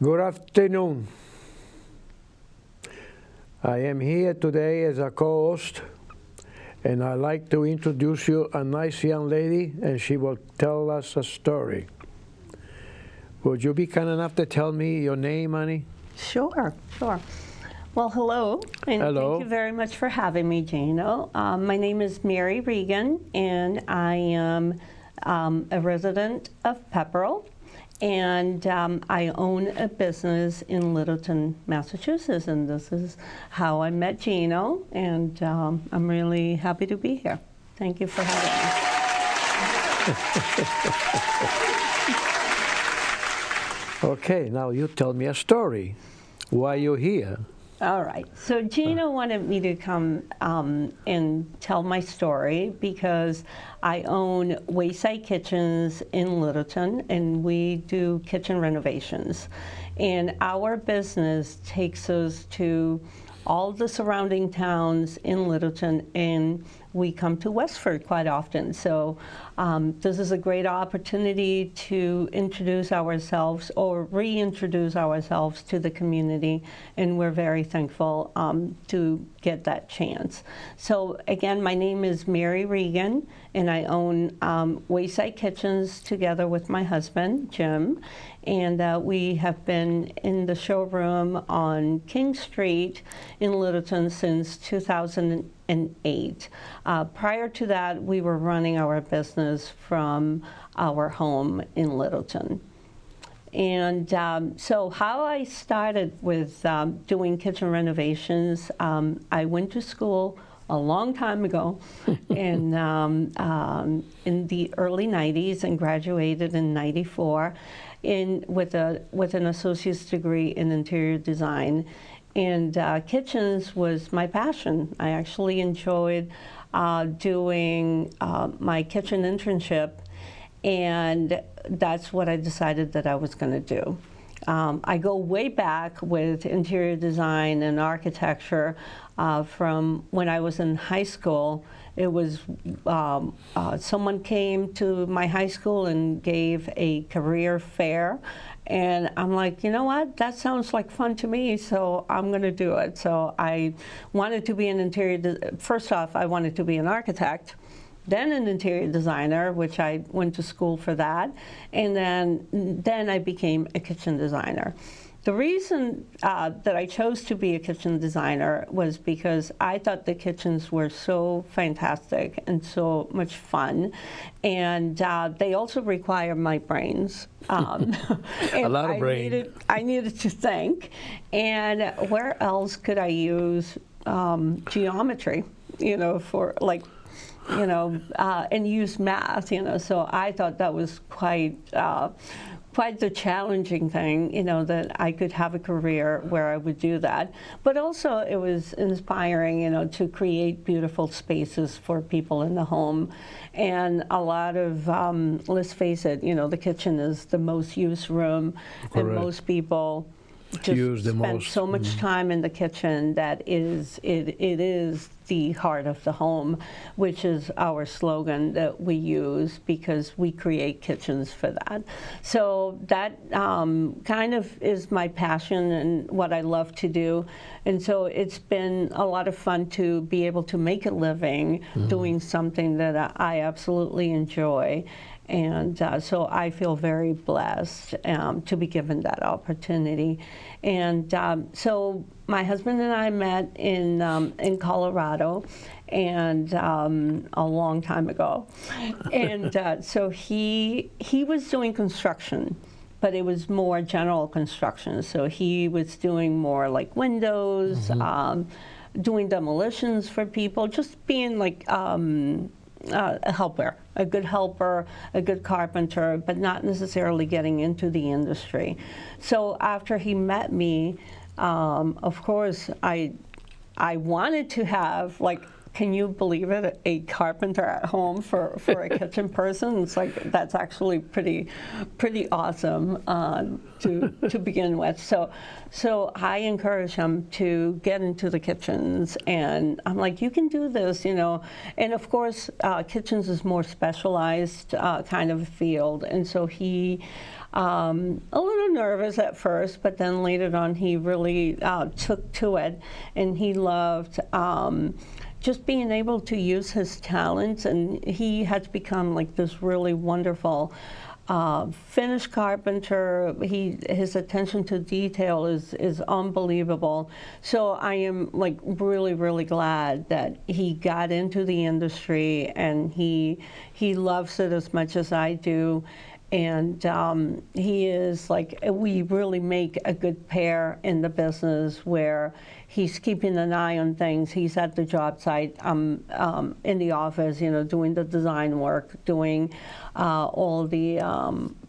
Good afternoon. I am here today as a co-host, and I'd like to introduce you a nice young lady, and she will tell us a story. Would you be kind enough to tell me your name, honey? Sure. Well, hello, and Hello. thank you very much for having me, Gino. My name is Mary Regan, and I am a resident of Pepperell, and I own a business in Littleton, Massachusetts, and this is how I met Gino, and I'm really happy to be here. Thank you for having me. Okay, now you tell me a story. Why you here? All right. So Gino wanted me to come and tell my story because I own Wayside Kitchens in Littleton, and we do kitchen renovations. And our business takes us to all the surrounding towns in Littleton, and we come to Westford quite often. So this is a great opportunity to introduce ourselves or reintroduce ourselves to the community, and we're very thankful to get that chance. So again, my name is Mary Regan, and I own Wayside Kitchens together with my husband, Jim, and we have been in the showroom on King Street in Littleton since 2008. Prior to that, we were running our business from our home in Littleton. And so how I started with doing kitchen renovations, I went to school a long time ago in the early 90s and graduated in 94 with an associate's degree in interior design. And kitchens was my passion. I actually enjoyed doing my kitchen internship, and that's what I decided that I was going to do. I go way back with interior design and architecture from when I was in high school. It was someone came to my high school and gave a career fair, and I'm like, you know what, that sounds like fun to me, so I'm going to do it. So I wanted to be an first off, I wanted to be an architect, then an interior designer, which I went to school for that, and then I became a kitchen designer. The reason that I chose to be a kitchen designer was because I thought the kitchens were so fantastic and so much fun, and they also require my brains. A lot of brain. I needed to think, and where else could I use geometry, for like, and use math, so I thought that was quite the challenging thing, that I could have a career where I would do that. But also it was inspiring, to create beautiful spaces for people in the home. And a lot of, let's face it, the kitchen is the most used room. Correct. And most people just spend so much time in the kitchen that it is the heart of the home, which is our slogan that we use because we create kitchens for that. So that kind of is my passion and what I love to do. And so it's been a lot of fun to be able to make a living doing something that I absolutely enjoy. And so I feel very blessed to be given that opportunity. And so my husband and I met in Colorado, and a long time ago. And so he was doing construction, but it was more general construction. So he was doing more like windows, doing demolitions for people, just being like a helper, a good helper, a good carpenter, but not necessarily getting into the industry. So after he met me, of course, I wanted to have like can you believe it? A carpenter at home for a kitchen person. It's like that's actually pretty awesome to begin with. So I encourage him to get into the kitchens, and I'm like, you can do this, you know. And of course, kitchens is more specialized kind of field, and so he. A little nervous at first, but then later on he really took to it, and he loved just being able to use his talents, and he has become like this really wonderful finish carpenter. His attention to detail is unbelievable. So I am like really glad that he got into the industry, and he loves it as much as I do. And he is like, we really make a good pair in the business where he's keeping an eye on things. He's at the job site. I'm in the office, you know, doing the design work, doing all the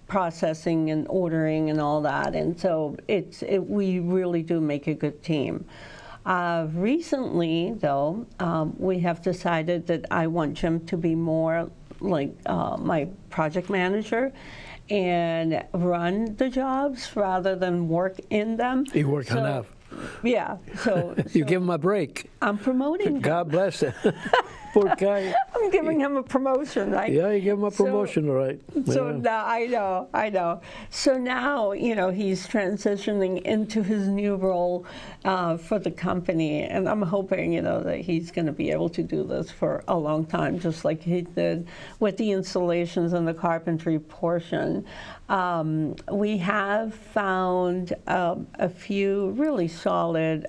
processing and ordering and all that. And so we really do make a good team. Recently, though, we have decided that I want Jim to be more like my project manager and run the jobs rather than work in them. He works enough. Yeah. So you give him a break. I'm promoting him. God bless him. Poor guy. I'm giving him a promotion, right? Yeah, you give him a promotion, all right. So Yeah. now, I know. So now, you know, he's transitioning into his new role for the company, and I'm hoping, you know, that he's going to be able to do this for a long time, just like he did with the installations and the carpentry portion. We have found a few really solid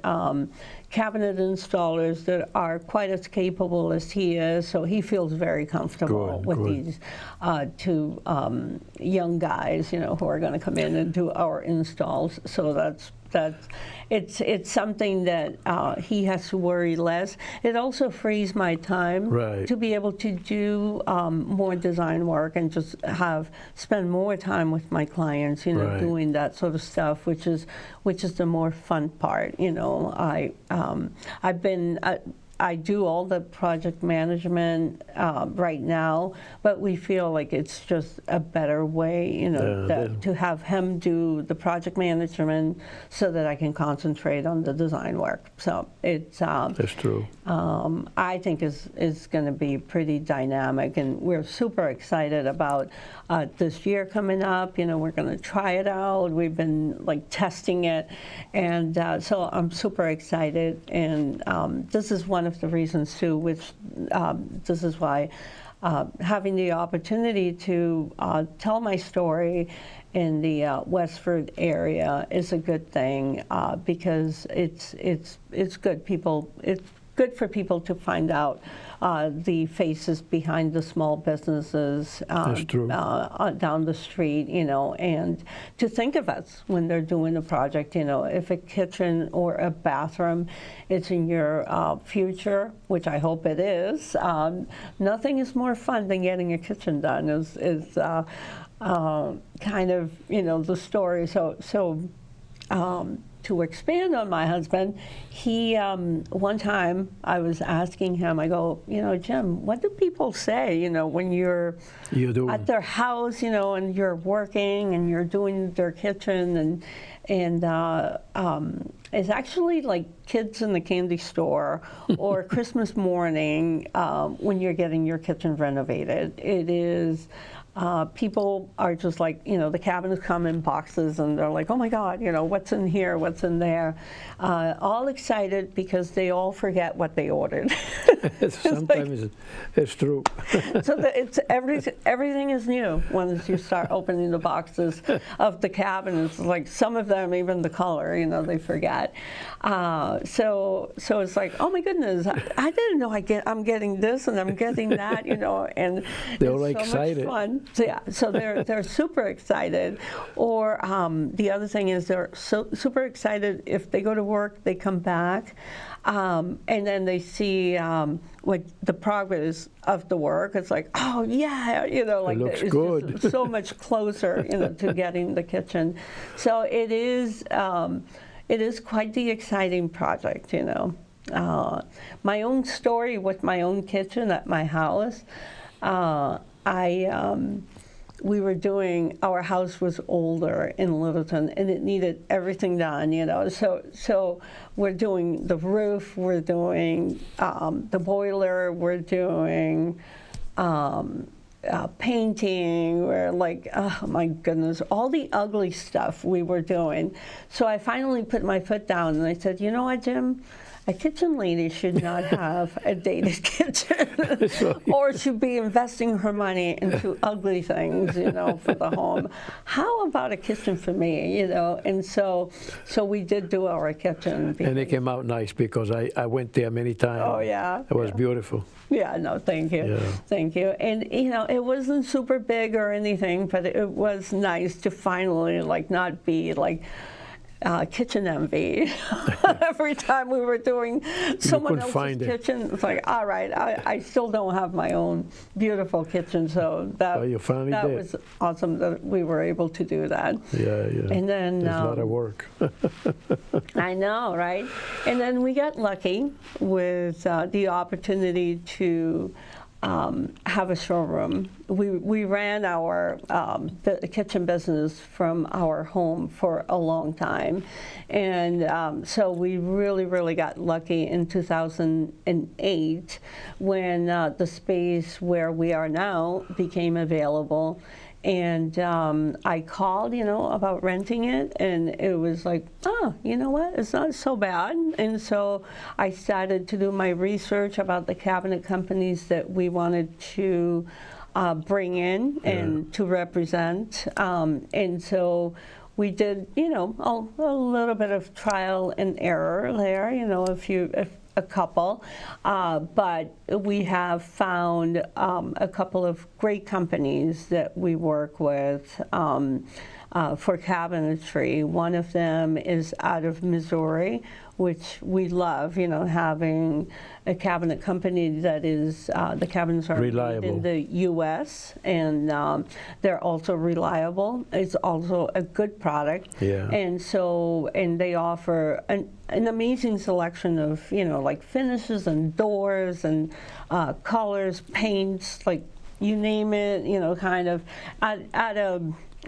cabinet installers that are quite as capable as he is, so he feels very comfortable with these two young guys, you know, who are going to come in and do our installs. So that's it's something that he has to worry less. It also frees my time to be able to do more design work and just spend more time with my clients, you know, doing that sort of stuff, which is the more fun part. You know, I do all the project management right now, but we feel like it's just a better way, you know, to have him do the project management so that I can concentrate on the design work. So it's that's true. I think is going to be pretty dynamic, and we're super excited about this year coming up. You know, we're going to try it out. We've been like testing it, and so I'm super excited. And this is one of the reasons too, which this is why having the opportunity to tell my story in the Westford area is a good thing, because it's good. It's good for people to find out the faces behind the small businesses down the street, you know, and to think of us when they're doing a project. You know, if a kitchen or a bathroom is in your future, which I hope it is, nothing is more fun than getting a kitchen done. Is kind of, you know, the story. So. To expand on my husband, he, one time I was asking him, I go, you know, Jim, what do people say, you know, when you're at their house, you know, and you're working and you're doing their kitchen, and it's actually like kids in the candy store or Christmas morning when you're getting your kitchen renovated. It is... people are just like, you know, the cabinets come in boxes and they're like, oh my God, you know, what's in here, what's in there? All excited because they all forget what they ordered. Sometimes it's true. So everything is new once you start opening the boxes of the cabinets. Like some of them, even the color, you know, they forget. So it's like, oh my goodness, I didn't know I'm getting this and I'm getting that, you know, and they're all so excited. Much fun. So yeah, so they're super excited. Or the other thing is they're super excited if they go to work, they come back, and then they see what the progress of the work. It's like, oh yeah, you know, like it looks it's good. just so much closer, you know, to getting the kitchen. So it is quite the exciting project, you know. my own story with my own kitchen at my house. We were doing, our house was older in Littleton, and it needed everything done, you know. So we're doing the roof, we're doing the boiler, we're doing painting. We're like, oh my goodness, all the ugly stuff we were doing. So I finally put my foot down and I said, you know what, Jim? A kitchen lady should not have a dated kitchen or should be investing her money into ugly things, you know, for the home. How about a kitchen for me, you know? And so we did do our kitchen. And it came out nice because I went there many times. Oh, yeah. It was beautiful. Yeah, no, thank you. Yeah. Thank you. And, you know, it wasn't super big or anything, but it was nice to finally, like, not be, like, kitchen envy. Every time we were doing someone else's kitchen, it's like, all right, I still don't have my own beautiful kitchen, so that was awesome that we were able to do that. Yeah, yeah. And then there's a lot of work. I know, right? And then we got lucky with the opportunity to have a showroom. We ran our kitchen business from our home for a long time, and so we really got lucky in 2008 when the space where we are now became available. And I called, you know, about renting it, and it was like, oh, you know what, it's not so bad. And so I started to do my research about the cabinet companies that we wanted to bring in and to represent. And so we did, you know, a little bit of trial and error there, you know, a couple, but we have found a couple of great companies that we work with for cabinetry. One of them is out of Missouri, which we love, you know, having a cabinet company that is, the cabinets are made in the U.S., and they're also reliable. It's also a good product. Yeah. And they offer an amazing selection of, you know, like finishes and doors and colors, paints, like you name it, you know, kind of at a,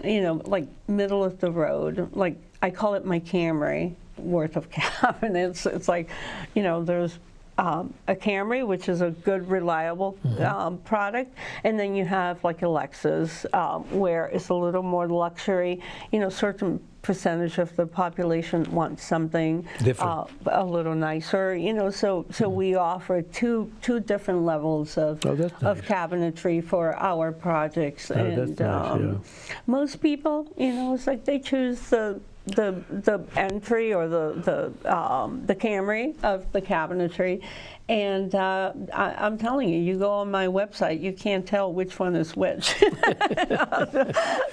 you know, like middle of the road. Like I call it my Camry worth of cabinets. It's like, you know, there's a Camry, which is a good, reliable product, and then you have like a Lexus, where it's a little more luxury. You know, certain percentage of the population wants something a little nicer. You know, so we offer two different levels of cabinetry for our projects, and most people, you know, it's like they choose the entry or the Camry of the cabinetry, and I'm telling you, you go on my website, you can't tell which one is which.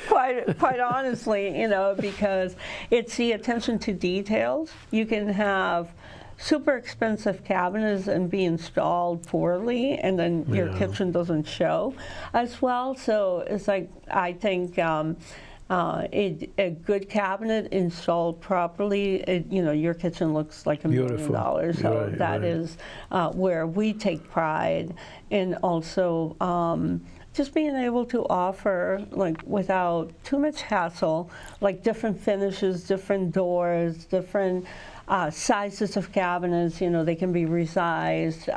Quite honestly, you know, because it's the attention to details. You can have super expensive cabinets and be installed poorly, and then your kitchen doesn't show as well. So it's like, I think a good cabinet installed properly, you know, your kitchen looks like $1 million. So that is where we take pride in also just being able to offer, like, without too much hassle, like different finishes, different doors, different sizes of cabinets. You know, they can be resized.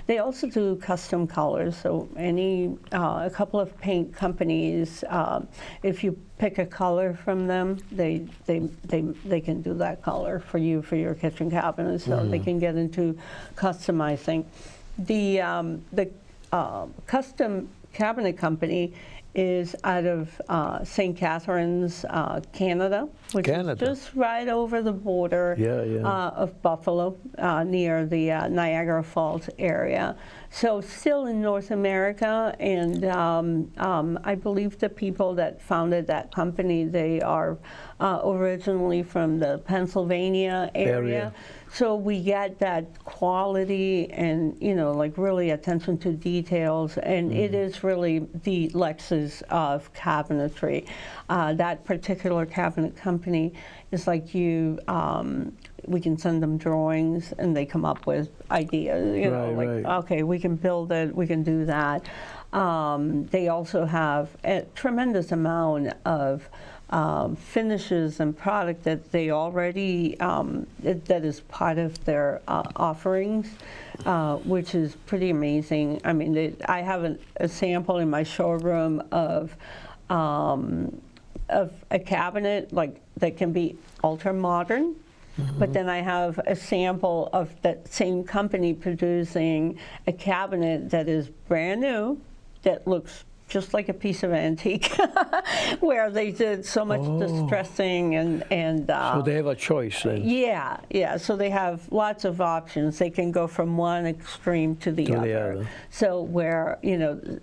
They also do custom colors. So a couple of paint companies, if you pick a color from them, they can do that color for you for your kitchen cabinet. So they can get into customizing. The custom cabinet company is out of St. Catharines, Canada, which is just right over the border of Buffalo, near the Niagara Falls area. So still in North America, and I believe the people that founded that company, they are originally from the Pennsylvania area. So we get that quality and, like really attention to details, and it is really the Lexus of cabinetry. That particular cabinet company is like we can send them drawings and they come up with ideas, Right. okay, we can build it, we can do that. They also have a tremendous amount of finishes and product that they already, that is part of their offerings, which is pretty amazing. I mean, I have a sample in my showroom of a cabinet that can be ultra modern. But then I have a sample of that same company producing a cabinet that is brand new, that looks just like a piece of antique, where they did so much distressing and So they have a choice then. Yeah. So they have lots of options. They can go from one extreme to the other. So where, in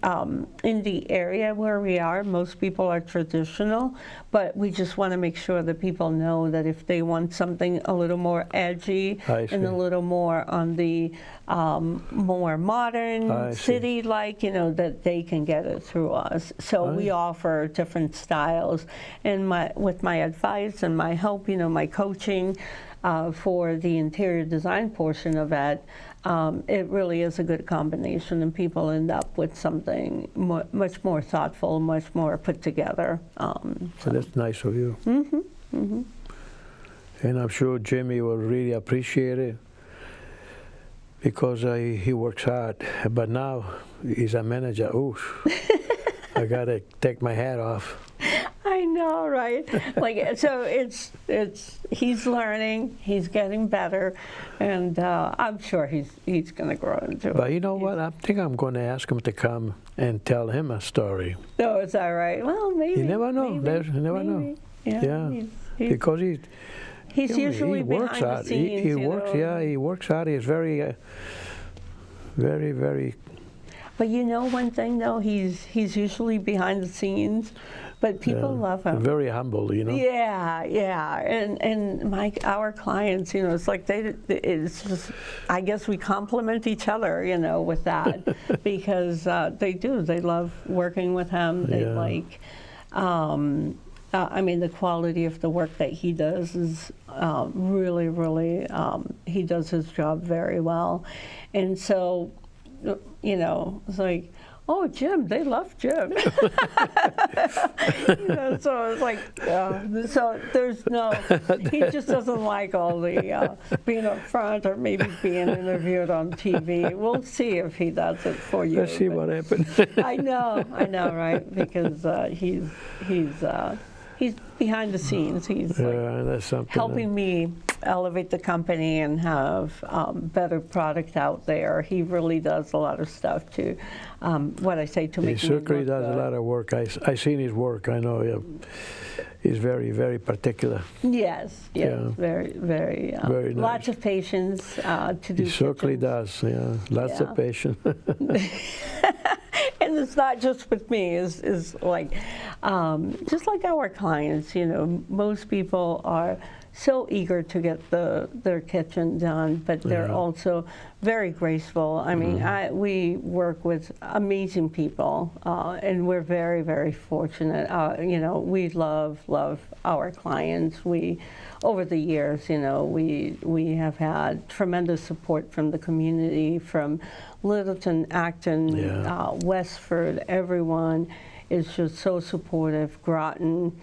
the area where we are, most people are traditional, but we just want to make sure that people know that if they want something a little more edgy and a little more on the more modern, city-like, that they can get it through us. So we offer different styles, and with my advice and my help, my coaching for the interior design portion of it, it really is a good combination, and people end up with something much more thoughtful, much more put together. So that's nice of you. And I'm sure Jimmy will really appreciate it, because he works hard, but now he's a manager. Oof, I gotta take my hat off. I know, right? So he's learning, he's getting better, and I'm sure he's going to grow into it. But you know what? I think I'm going to ask him to come and tell him a story. Oh, is that right? Well, maybe. You never know. You never know. Yeah. Because he's usually works behind hard. the scenes. He works. Yeah, he works hard. He's very, very. But one thing though, he's usually behind the scenes, but people love him. Very humble, Yeah, and our clients, it's like it's just, I guess we complement each other, with that, because they love working with him. They like. I mean, the quality of the work that he does is really, really, he does his job very well. And so, it's like, oh, Jim, they love Jim. So it's like, so there's no, he just doesn't like all the being up front or maybe being interviewed on TV. We'll see if he does it for you. Let's see what happens. I know, right? Because he's behind the scenes. He's that's something helping me elevate the company and have better product out there. He really does a lot of stuff to, what I say, to make He me certainly look does good. a lot of work. I seen his work. I know he's very, very particular. Yes, Yeah. very, very, Very nice. lots of patience to do He certainly kitchens. does. Yeah, lots of patience. And it's not just with me. It's like, just like our clients. Most people are so eager to get their kitchen done, but they're also very graceful. I mean, we work with amazing people, and we're very, very fortunate. We love our clients. Over the years, we have had tremendous support from the community, from Littleton, Acton, Westford. Everyone is just so supportive. Groton,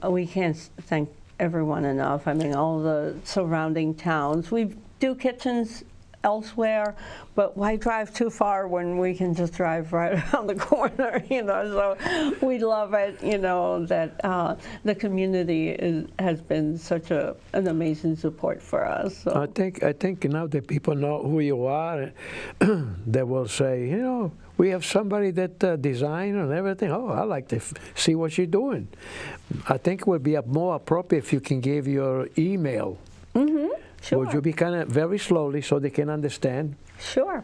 we can't thank everyone enough. I mean, all the surrounding towns. We do kitchens elsewhere, but why drive too far when we can just drive right around the corner, So we love it, that the community has been such an amazing support for us. So. I think now that people know who you are, they will say, we have somebody that design and everything. Oh, I like to see what you're doing. I think it would be more appropriate if you can give your email. Sure. Would you be kind of very slowly so they can understand? Sure.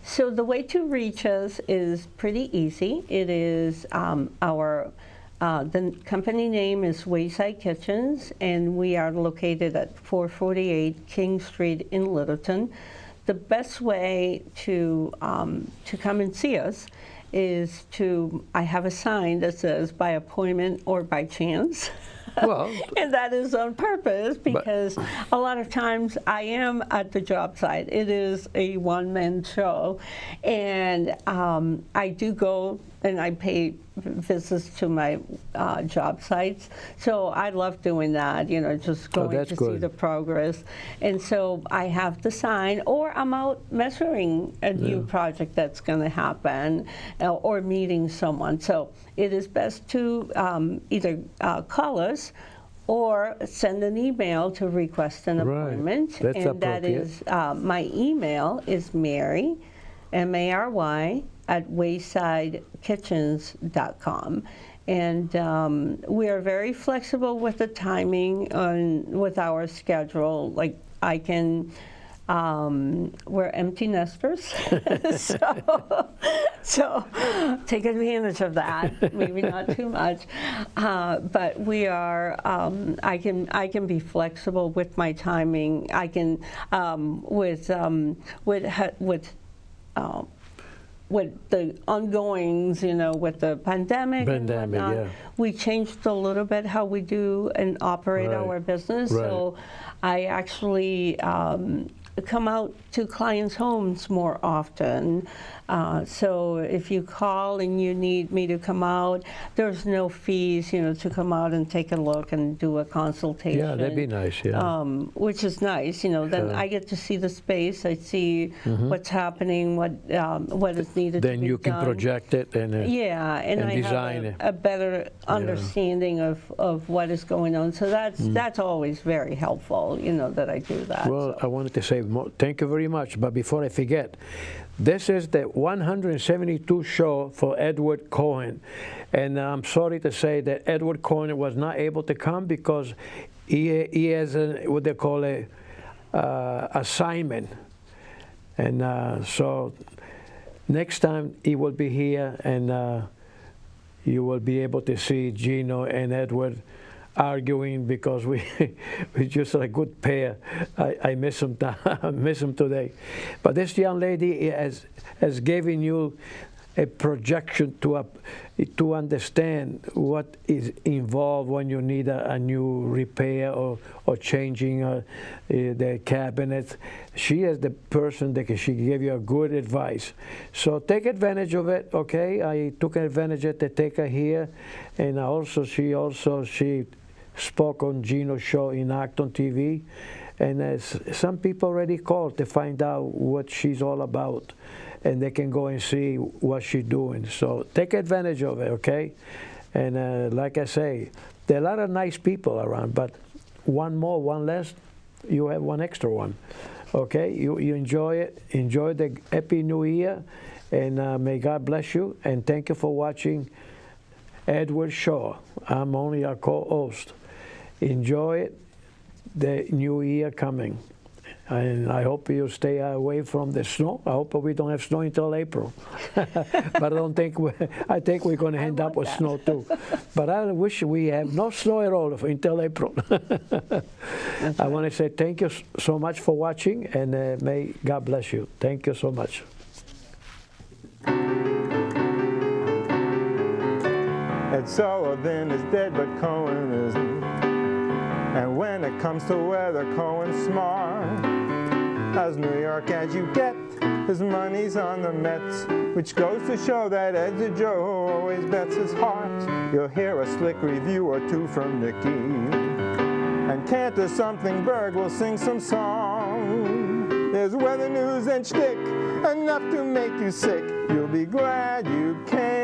So the way to reach us is pretty easy. It is our The company name is Wayside Kitchens, and we are located at 448 King Street in Littleton. The best way to come and see us is I have a sign that says by appointment or by chance. Well, and that is on purpose because a lot of times I am at the job site. It is a one-man show, and I do go and I pay visits to my job sites. So I love doing that, just going to see the progress. And so I have the sign, or I'm out measuring a new project that's going to happen, or meeting someone. So it is best to either call us or send an email to request an appointment. That's and that is, my email is Mary, M-A-R-Y, at waysidekitchens.com. And we are very flexible with the timing with our schedule. Like I can, we're empty nesters, so take advantage of that. Maybe not too much, but we are. I can be flexible with my timing. I can with the ongoings, with the pandemic and whatnot, we changed a little bit how we do and operate our business. So I actually come out to clients' homes more often. So if you call and you need me to come out, there's no fees, to come out and take a look and do a consultation. Yeah, that'd be nice, which is nice, then I get to see the space, I see what's happening, what is needed to be done. Then you can project it and and I design have a better understanding of what is going on. So that's always very helpful, that I do that. Well, I wanted to say thank you very much, but before I forget, this is the 172 show for Edward Cohen, and I'm sorry to say that Edward Cohen was not able to come because he has what they call a assignment, and so next time he will be here, and you will be able to see Gino and Edward arguing because we're just a good pair. I miss him. I miss him today. But this young lady has given you a projection to understand what is involved when you need a new repair or changing the cabinet. She is the person that she gave you a good advice. So take advantage of it, okay? I took advantage of it to take her here, and she spoke on Gino's show in Acton TV, and some people already called to find out what she's all about, and they can go and see what she's doing. So take advantage of it, okay? And like I say, there are a lot of nice people around, but one more, one less, you have one extra one, okay? You enjoy it. Enjoy the Happy New Year, and may God bless you, and thank you for watching Edward Shaw. I'm only a co-host. Enjoy it, the new year coming. And I hope you stay away from the snow. I hope we don't have snow until April. But I think we're going to end up with snow too. But I wish we have no snow at all until April. I want to say thank you so much for watching, and may God bless you. Thank you so much. Ed Sullivan is dead, but Cohen isn't. And when it comes to weather, Cohen's smart. As New York as you get, his money's on the Mets, which goes to show that Ed's a Joe who always bets his heart. You'll hear a slick review or two from Nicky, and Cantor Something Berg will sing some song. There's weather news and shtick, enough to make you sick. You'll be glad you came.